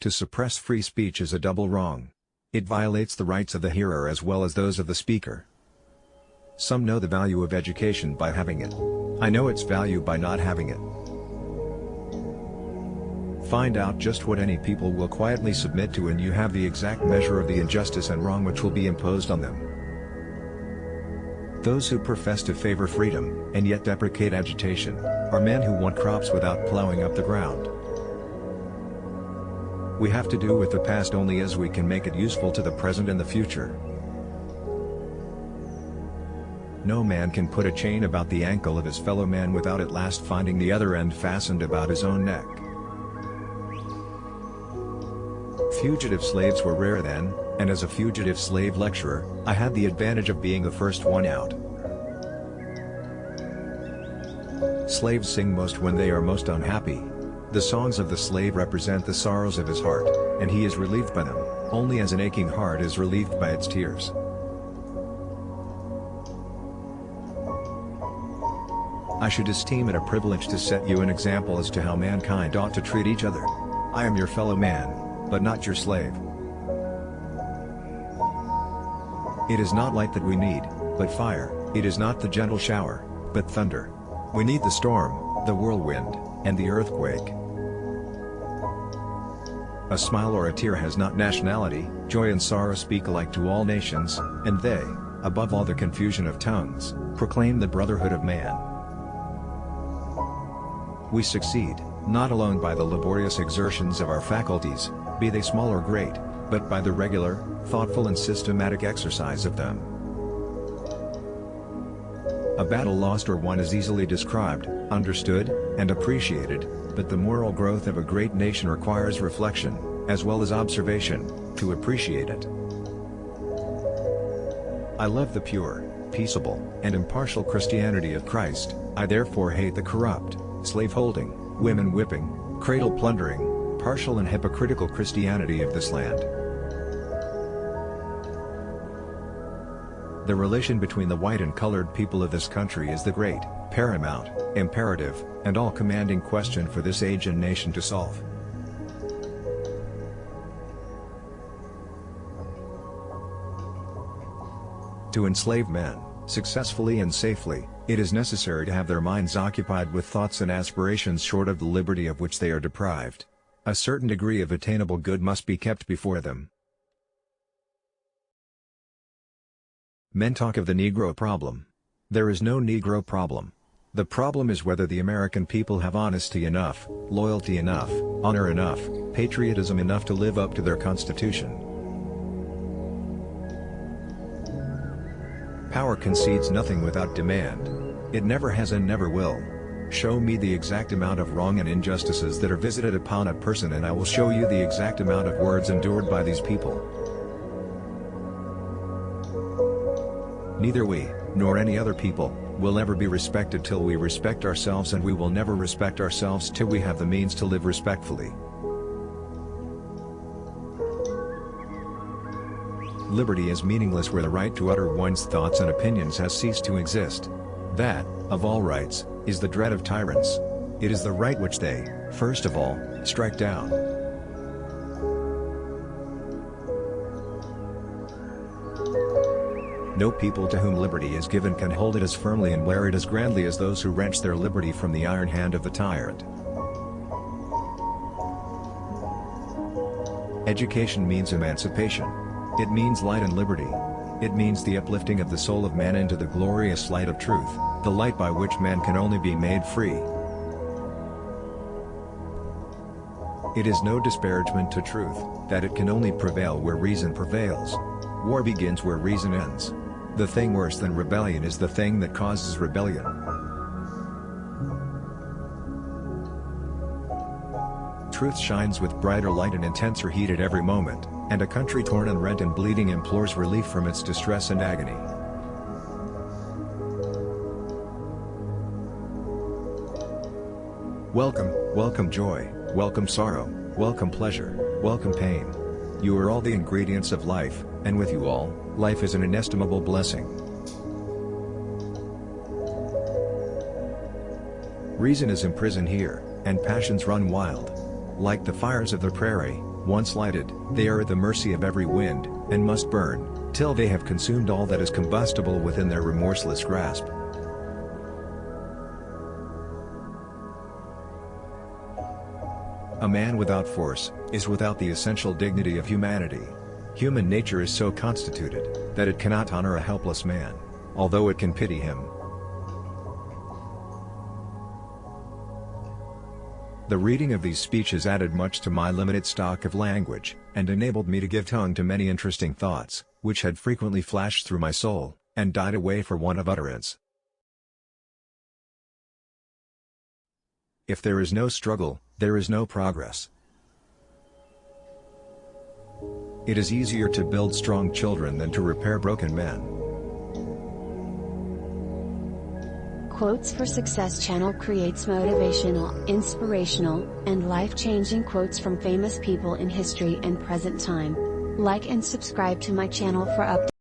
To suppress free speech is a double wrong. It violates the rights of the hearer as well as those of the speaker. Some know the value of education by having it. I know its value by not having it. Find out just what any people will quietly submit to and you have the exact measure of the injustice and wrong which will be imposed on them. Those who profess to favor freedom, and yet deprecate agitation, are men who want crops without plowing up the ground. We have to do with the past only as we can make it useful to the present and the future. No man can put a chain about the ankle of his fellow man without at last finding the other end fastened about his own neck. Fugitive slaves were rare then, and as a fugitive slave lecturer, I had the advantage of being the first one out. Slaves sing most when they are most unhappy. The songs of the slave represent the sorrows of his heart, and he is relieved by them, only as an aching heart is relieved by its tears. I should esteem it a privilege to set you an example as to how mankind ought to treat each other. I am your fellow man, but not your slave. It is not light that we need, but fire. It is not the gentle shower, but thunder. We need the storm, the whirlwind, and the earthquake. A smile or a tear has not nationality. Joy and sorrow speak alike to all nations, and they, above all the confusion of tongues, proclaim the brotherhood of man. We succeed, not alone by the laborious exertions of our faculties, be they small or great, but by the regular, thoughtful and systematic exercise of them. A battle lost or won is easily described, understood, and appreciated, but the moral growth of a great nation requires reflection, as well as observation, to appreciate it. I love the pure, peaceable, and impartial Christianity of Christ. I therefore hate the corrupt, slave-holding, women-whipping, cradle-plundering, partial and hypocritical Christianity of this land. The relation between the white and colored people of this country is the great, paramount, imperative, and all-commanding question for this age and nation to solve. To enslave men, successfully and safely, it is necessary to have their minds occupied with thoughts and aspirations short of the liberty of which they are deprived. A certain degree of attainable good must be kept before them. Men talk of the Negro problem. There is no Negro problem. The problem is whether the American people have honesty enough, loyalty enough, honor enough, patriotism enough to live up to their Constitution. Power concedes nothing without demand. It never has and never will. Show me the exact amount of wrong and injustices that are visited upon a person and I will show you the exact amount of words endured by these people. Neither we, nor any other people, will ever be respected till we respect ourselves, and we will never respect ourselves till we have the means to live respectfully. Liberty is meaningless where the right to utter one's thoughts and opinions has ceased to exist. That, of all rights, is the dread of tyrants. It is the right which they, first of all, strike down. No people to whom liberty is given can hold it as firmly and wear it as grandly as those who wrench their liberty from the iron hand of the tyrant. Education means emancipation. It means light and liberty. It means the uplifting of the soul of man into the glorious light of truth, the light by which man can only be made free. It is no disparagement to truth, that it can only prevail where reason prevails. War begins where reason ends. The thing worse than rebellion is the thing that causes rebellion. Truth shines with brighter light and intenser heat at every moment, and a country torn and rent and bleeding implores relief from its distress and agony. Welcome, welcome joy, welcome sorrow, welcome pleasure, welcome pain. You are all the ingredients of life, and with you all, life is an inestimable blessing. Reason is imprisoned here, and passions run wild. Like the fires of the prairie, Once lighted, they are at the mercy of every wind, and must burn, till they have consumed all that is combustible within their remorseless grasp. A man without force, is without the essential dignity of humanity. Human nature is so constituted, that it cannot honor a helpless man, although it can pity him. The reading of these speeches added much to my limited stock of language, and enabled me to give tongue to many interesting thoughts, which had frequently flashed through my soul, and died away for want of utterance. If there is no struggle, there is no progress. It is easier to build strong children than to repair broken men. Quotes for Success channel creates motivational, inspirational, and life-changing quotes from famous people in history and present time. Like and subscribe to my channel for updates.